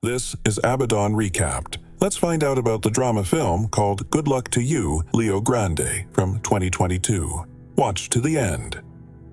This is Abaddon Recapped. Let's find out about the drama film called Good Luck to You, Leo Grande from 2022. Watch to the end.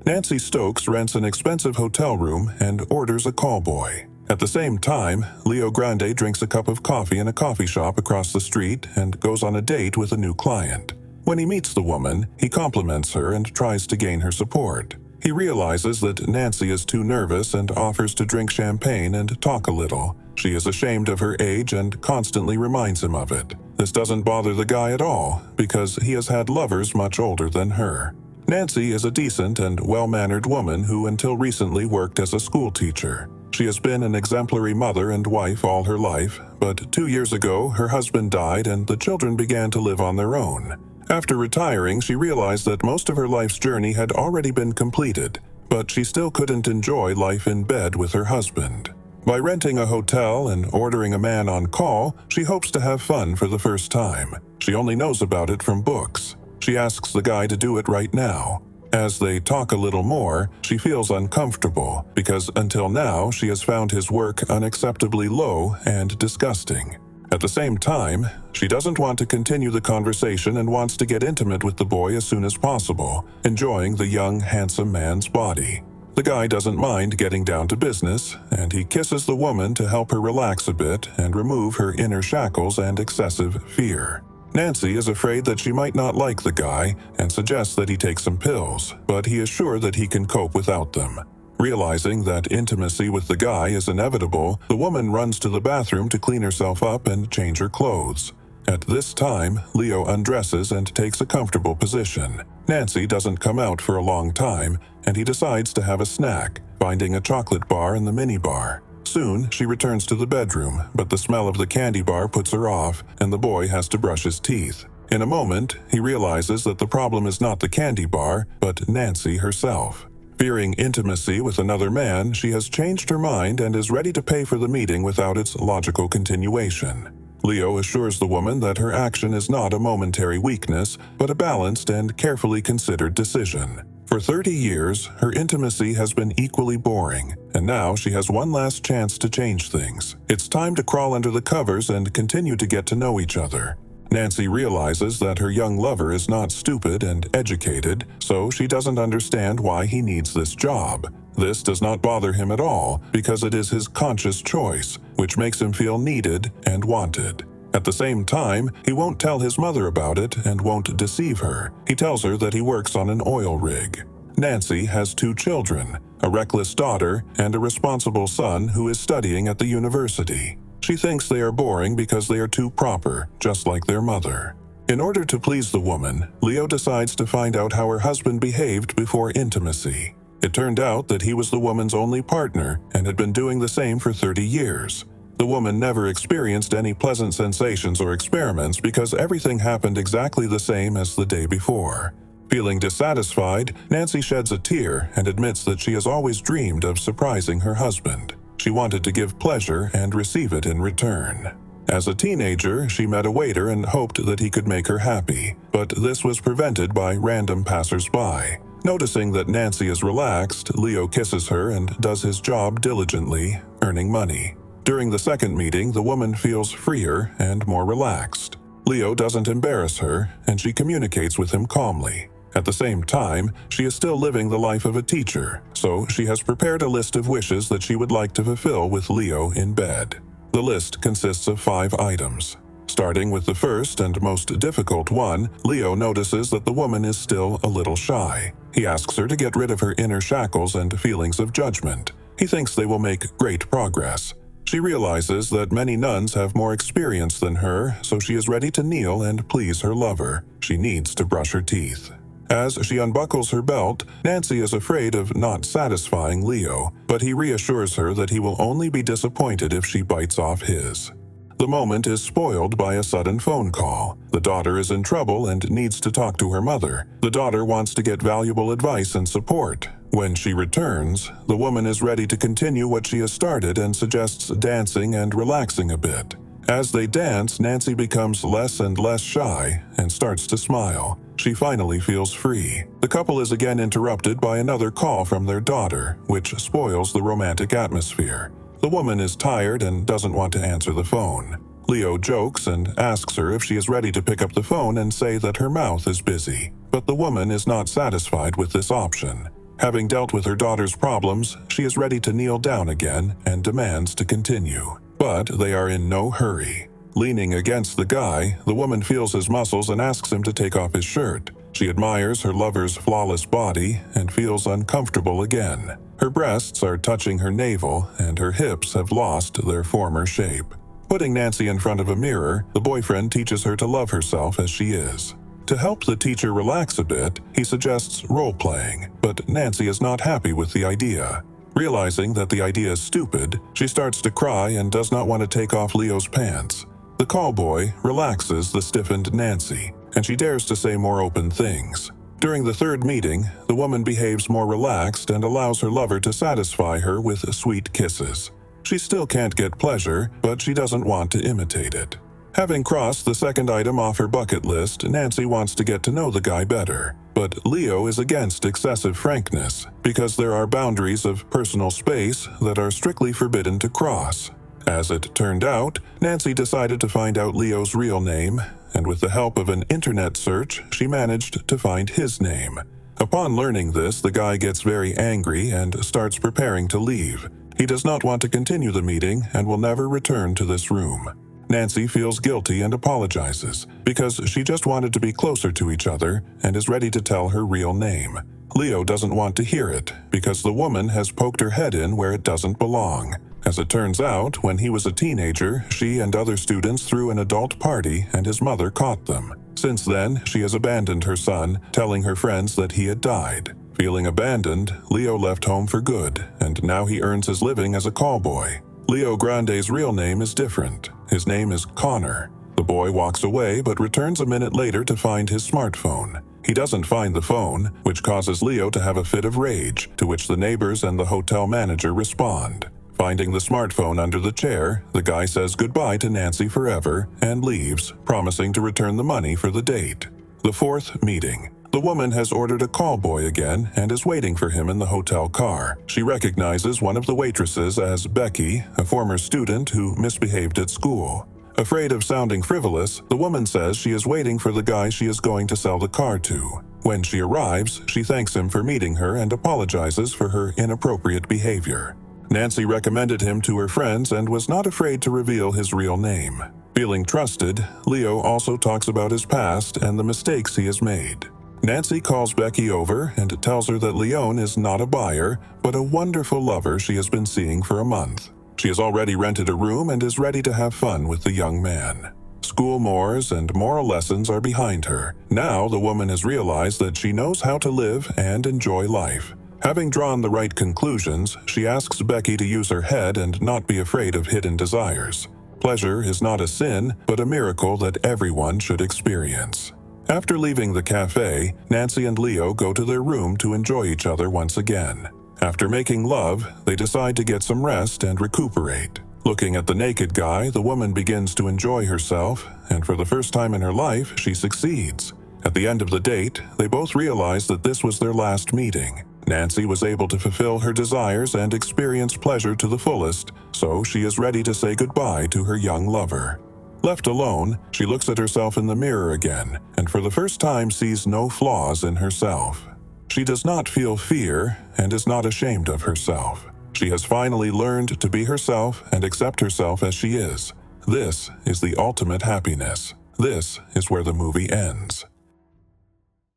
Nancy Stokes rents an expensive hotel room and orders a callboy. At the same time, Leo Grande drinks a cup of coffee in a coffee shop across the street and goes on a date with a new client. When he meets the woman, he compliments her and tries to gain her support. He realizes that Nancy is too nervous and offers to drink champagne and talk a little. She is ashamed of her age and constantly reminds him of it. This doesn't bother the guy at all, because he has had lovers much older than her. Nancy is a decent and well-mannered woman who until recently worked as a school teacher. She has been an exemplary mother and wife all her life, but 2 years ago her husband died and the children began to live on their own. After retiring, she realized that most of her life's journey had already been completed, but she still couldn't enjoy life in bed with her husband. By renting a hotel and ordering a man on call, she hopes to have fun for the first time. She only knows about it from books. She asks the guy to do it right now. As they talk a little more, she feels uncomfortable because until now she has found his work unacceptably low and disgusting. At the same time, she doesn't want to continue the conversation and wants to get intimate with the boy as soon as possible, enjoying the young, handsome man's body. The guy doesn't mind getting down to business, and he kisses the woman to help her relax a bit and remove her inner shackles and excessive fear. Nancy is afraid that she might not like the guy and suggests that he take some pills, but he is sure that he can cope without them. Realizing that intimacy with the guy is inevitable, the woman runs to the bathroom to clean herself up and change her clothes. At this time, Leo undresses and takes a comfortable position. Nancy doesn't come out for a long time, and he decides to have a snack, finding a chocolate bar in the minibar. Soon, she returns to the bedroom, but the smell of the candy bar puts her off, and the boy has to brush his teeth. In a moment, he realizes that the problem is not the candy bar, but Nancy herself. Fearing intimacy with another man, she has changed her mind and is ready to pay for the meeting without its logical continuation. Leo assures the woman that her action is not a momentary weakness, but a balanced and carefully considered decision. For 30 years, her intimacy has been equally boring, and now she has one last chance to change things. It's time to crawl under the covers and continue to get to know each other. Nancy realizes that her young lover is not stupid and educated, so she doesn't understand why he needs this job. This does not bother him at all, because it is his conscious choice, which makes him feel needed and wanted. At the same time, he won't tell his mother about it and won't deceive her. He tells her that he works on an oil rig. Nancy has 2 children, a reckless daughter and a responsible son who is studying at the university. She thinks they are boring because they are too proper, just like their mother. In order to please the woman, Leo decides to find out how her husband behaved before intimacy. It turned out that he was the woman's only partner and had been doing the same for 30 years. The woman never experienced any pleasant sensations or experiments because everything happened exactly the same as the day before. Feeling dissatisfied, Nancy sheds a tear and admits that she has always dreamed of surprising her husband. She wanted to give pleasure and receive it in return. As a teenager, she met a waiter and hoped that he could make her happy, but this was prevented by random passers-by. Noticing that Nancy is relaxed, Leo kisses her and does his job diligently, earning money. During the second meeting, the woman feels freer and more relaxed. Leo doesn't embarrass her, and she communicates with him calmly. At the same time, she is still living the life of a teacher, so she has prepared a list of wishes that she would like to fulfill with Leo in bed. The list consists of 5 items. Starting with the first and most difficult one, Leo notices that the woman is still a little shy. He asks her to get rid of her inner shackles and feelings of judgment. He thinks they will make great progress. She realizes that many nuns have more experience than her, so she is ready to kneel and please her lover. She needs to brush her teeth. As she unbuckles her belt, Nancy is afraid of not satisfying Leo, but he reassures her that he will only be disappointed if she bites off his. The moment is spoiled by a sudden phone call. The daughter is in trouble and needs to talk to her mother. The daughter wants to get valuable advice and support. When she returns, the woman is ready to continue what she has started and suggests dancing and relaxing a bit. As they dance, Nancy becomes less and less shy and starts to smile. She finally feels free. The couple is again interrupted by another call from their daughter, which spoils the romantic atmosphere. The woman is tired and doesn't want to answer the phone. Leo jokes and asks her if she is ready to pick up the phone and say that her mouth is busy, but the woman is not satisfied with this option. Having dealt with her daughter's problems, she is ready to kneel down again and demands to continue. But they are in no hurry. Leaning against the guy, the woman feels his muscles and asks him to take off his shirt. She admires her lover's flawless body and feels uncomfortable again. Her breasts are touching her navel and her hips have lost their former shape. Putting Nancy in front of a mirror, the boyfriend teaches her to love herself as she is. To help the teacher relax a bit, he suggests role-playing, but Nancy is not happy with the idea. Realizing that the idea is stupid, she starts to cry and does not want to take off Leo's pants. The callboy relaxes the stiffened Nancy, and she dares to say more open things. During the third meeting, the woman behaves more relaxed and allows her lover to satisfy her with sweet kisses. She still can't get pleasure, but she doesn't want to imitate it. Having crossed the second item off her bucket list, Nancy wants to get to know the guy better. But Leo is against excessive frankness, because there are boundaries of personal space that are strictly forbidden to cross. As it turned out, Nancy decided to find out Leo's real name, and with the help of an internet search, she managed to find his name. Upon learning this, the guy gets very angry and starts preparing to leave. He does not want to continue the meeting and will never return to this room. Nancy feels guilty and apologizes because she just wanted to be closer to each other and is ready to tell her real name. Leo doesn't want to hear it because the woman has poked her head in where it doesn't belong. As it turns out, when he was a teenager, she and other students threw an adult party and his mother caught them. Since then, she has abandoned her son, telling her friends that he had died. Feeling abandoned, Leo left home for good, and now he earns his living as a callboy. Leo Grande's real name is different. His name is Connor. The boy walks away but returns a minute later to find his smartphone. He doesn't find the phone, which causes Leo to have a fit of rage, to which the neighbors and the hotel manager respond. Finding the smartphone under the chair, the guy says goodbye to Nancy forever and leaves, promising to return the money for the date. The fourth meeting. The woman has ordered a callboy again and is waiting for him in the hotel car. She recognizes one of the waitresses as Becky, a former student who misbehaved at school. Afraid of sounding frivolous, the woman says she is waiting for the guy she is going to sell the car to. When she arrives, she thanks him for meeting her and apologizes for her inappropriate behavior. Nancy recommended him to her friends and was not afraid to reveal his real name. Feeling trusted, Leo also talks about his past and the mistakes he has made. Nancy calls Becky over and tells her that Leon is not a buyer, but a wonderful lover she has been seeing for a month. She has already rented a room and is ready to have fun with the young man. School mores and moral lessons are behind her. Now the woman has realized that she knows how to live and enjoy life. Having drawn the right conclusions, she asks Becky to use her head and not be afraid of hidden desires. Pleasure is not a sin, but a miracle that everyone should experience. After leaving the cafe, Nancy and Leo go to their room to enjoy each other once again. After making love, they decide to get some rest and recuperate. Looking at the naked guy, the woman begins to enjoy herself, and for the first time in her life, she succeeds. At the end of the date, they both realize that this was their last meeting. Nancy was able to fulfill her desires and experience pleasure to the fullest, so she is ready to say goodbye to her young lover. Left alone, she looks at herself in the mirror again, and for the first time sees no flaws in herself. She does not feel fear and is not ashamed of herself. She has finally learned to be herself and accept herself as she is. This is the ultimate happiness. This is where the movie ends.